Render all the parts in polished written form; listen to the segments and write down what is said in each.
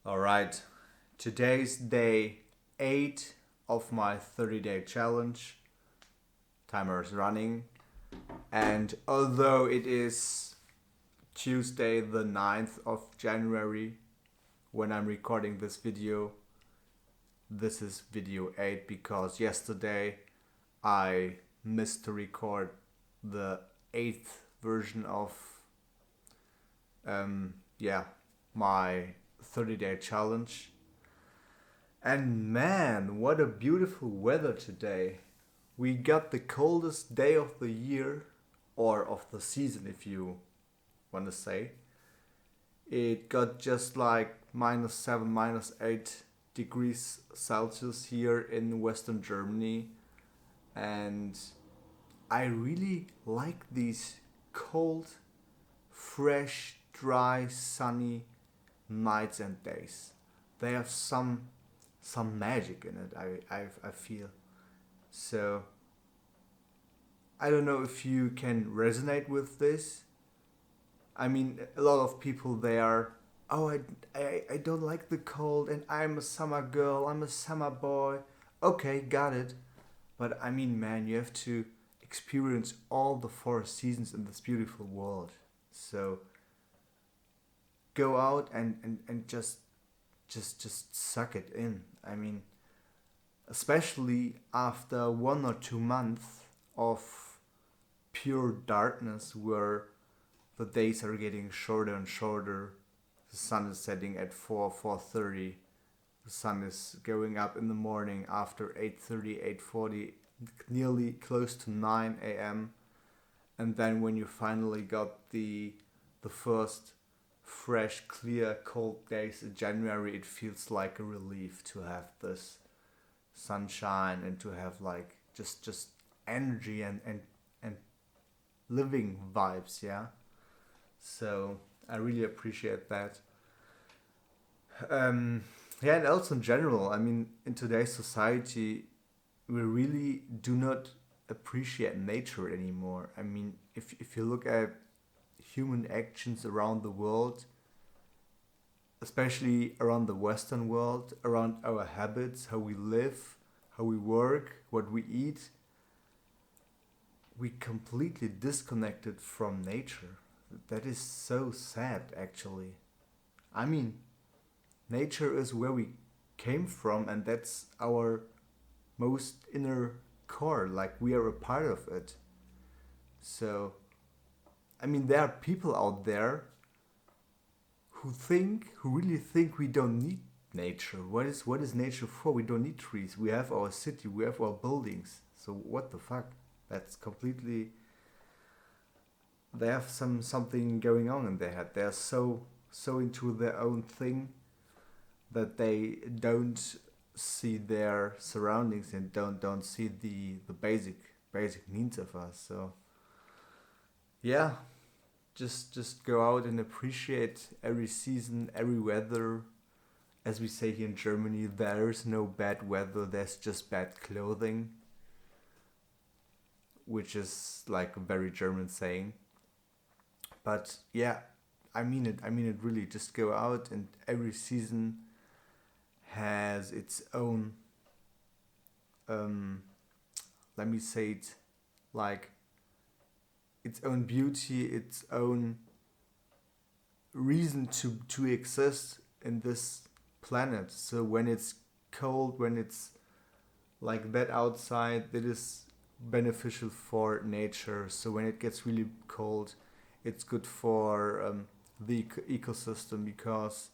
All right, today's day 8 of my 30-day challenge. Timer is running, and although it is Tuesday, the 9th of January, when I'm recording this video, this is video 8 because yesterday I missed to record the 8th version of yeah, my 30-day challenge. And man, what a beautiful weather today. We got the coldest day of the year, or of the season if you want to say. It got just like -7, -8 degrees Celsius here in Western Germany. And I really like these cold, fresh, dry, sunny nights and days. They have some magic in it. I feel so. I don't know if you can resonate with this. I mean, a lot of people they are. Oh, I don't like the cold, and I'm a summer girl. I'm a summer boy. Okay, got it. But I mean, man, you have to experience all the four seasons in this beautiful world. So go out and just suck it in. I mean, especially after 1 or 2 months of pure darkness where the days are getting shorter and shorter. The sun is setting at 4:30. The sun is going up in the morning after 8:30, 8:40, nearly close to 9 a.m. And then when you finally got the first fresh, clear, cold days in January, it feels like a relief to have this sunshine and to have like just energy and living vibes, yeah. So I really appreciate that. Yeah, and also in general, I mean, in today's society, we really do not appreciate nature anymore. I mean, if you look at human actions around the world, especially around the Western world, around our habits, how we live, how we work, what we eat, we completely disconnected from nature. That is so sad, actually. I mean, nature is where we came from, and that's our most inner core. Like, we are a part of it. So, I mean, there are people out there who really think we don't need nature. What is nature for? We don't need trees. We have our city, we have our buildings. So what the fuck? That's completely. They have something going on in their head. They're so into their own thing that they don't see their surroundings and don't see the basic needs of us. So yeah, just go out and appreciate every season, every weather. As we say here in Germany, there is no bad weather, there's just bad clothing, which is like a very German saying. But yeah, I mean it really. Just go out, and every season has its own um let me say it, like its own beauty, its own reason to exist in this planet. So when it's cold, when it's like that outside, it is beneficial for nature. So when it gets really cold, it's good for the ecosystem because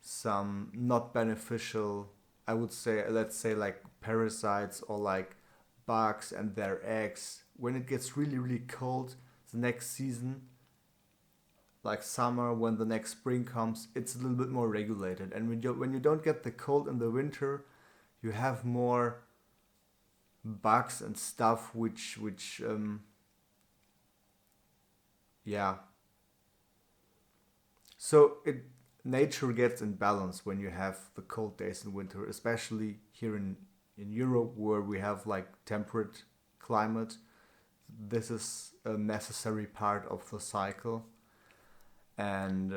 some not beneficial, I would say, let's say like parasites or like bugs and their eggs, when it gets really cold, the next season, like summer, when the next spring comes, it's a little bit more regulated. And when you don't get the cold in the winter, you have more bugs and stuff which yeah. So it nature gets in balance when you have the cold days in winter, especially here in Europe where we have like temperate climate. This is a necessary part of the cycle. And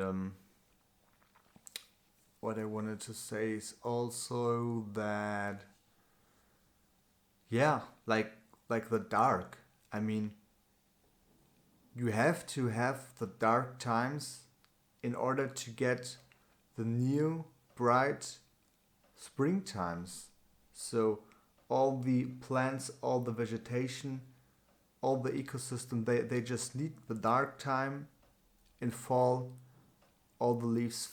what I wanted to say is also that, yeah, like the dark. I mean, you have to have the dark times in order to get the new bright spring times. So all the plants, all the vegetation, all the ecosystem, they just need the dark time. In fall, all the leaves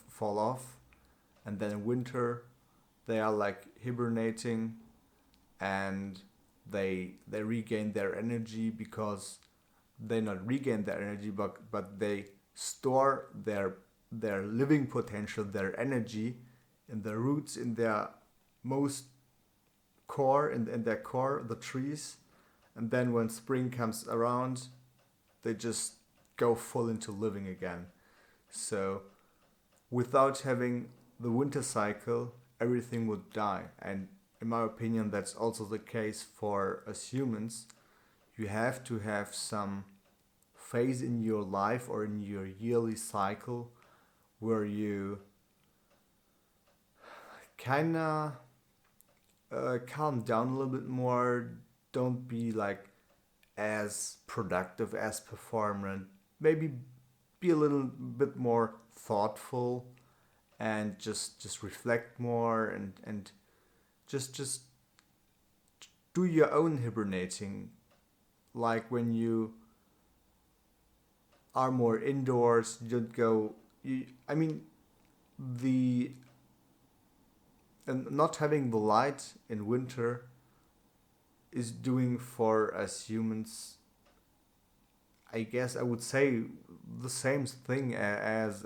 fall off, and then in winter, they are like hibernating, and they regain their energy because they not regain their energy, but they store their living potential, their energy, in their roots, in their most core, in their core, the trees, and then when spring comes around, they just go full into living again. So without having the winter cycle, everything would die. And in my opinion, that's also the case for us humans. You have to have some phase in your life or in your yearly cycle where you kind of calm down a little bit more. Don't be like as productive, as performant. Maybe be a little bit more thoughtful and just reflect more and just do your own hibernating, like when you are more indoors. You don't go you I mean the and not having the light in winter is doing for us humans, I guess I would say, the same thing as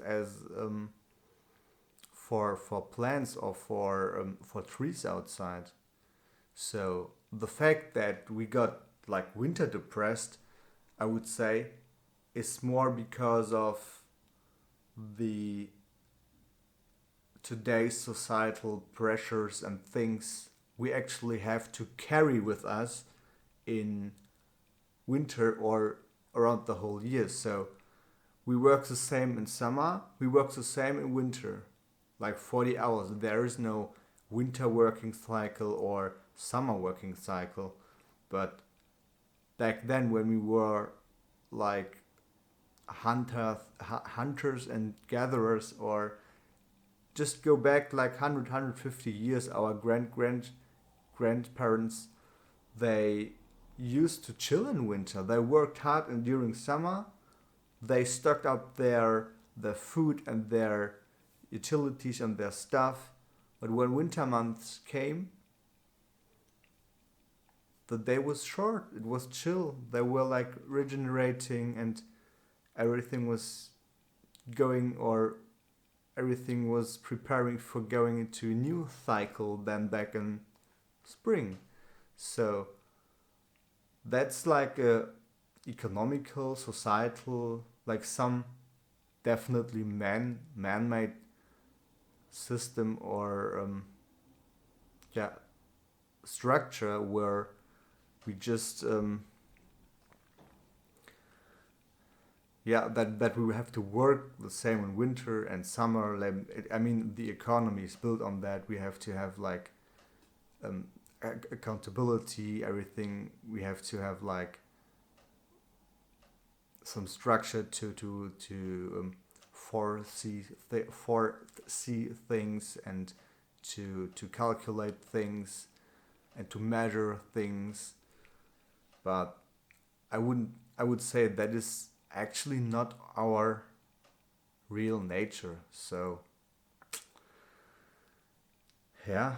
for plants or for trees outside. So the fact that we got like winter depressed, I would say, is more because of the today's societal pressures and things we actually have to carry with us in winter or around the whole year. So we work the same in summer, we work the same in winter, like 40 hours. There is no winter working cycle or summer working cycle. But back then, when we were like hunters and gatherers, or just go back like 100 years, our grandparents, they used to chill in winter. They worked hard, and during summer they stocked up their food and their utilities and their stuff. But when winter months came, the day was short. It was chill. They were like regenerating, and everything was going, or everything was preparing for going into a new cycle than back in spring. So that's like a economical, societal, like some definitely man-made system, or yeah, structure where we just yeah, that we have to work the same in winter and summer. I mean, the economy is built on that. We have to have like um, accountability, everything. We have to have like some structure to foresee things, and to calculate things and to measure things. But I would say that is actually not our real nature. So yeah,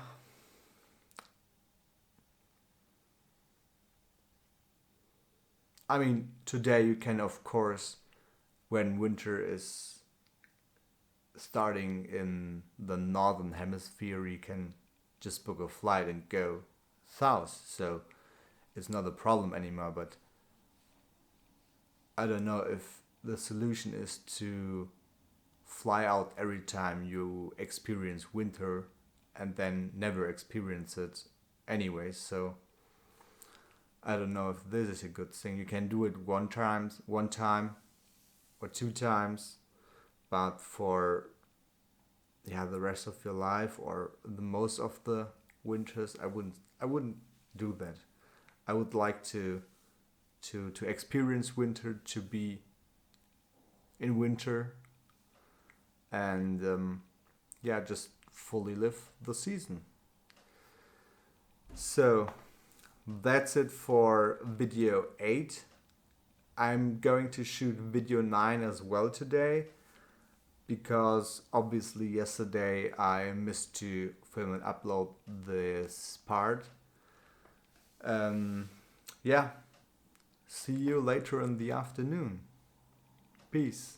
I mean, today you can, of course, when winter is starting in the northern hemisphere, you can just book a flight and go south. So it's not a problem anymore. But I don't know if the solution is to fly out every time you experience winter and then never experience it anyway. So I don't know if this is a good thing. You can do it one time or two times, but for yeah, the rest of your life or the most of the winters. I wouldn't do that. I would like to experience winter, to be in winter, and yeah, just fully live the season. So that's it for video 8. I'm going to shoot video 9 as well today, because obviously yesterday I missed to film and upload this part. Yeah, see you later in the afternoon. Peace.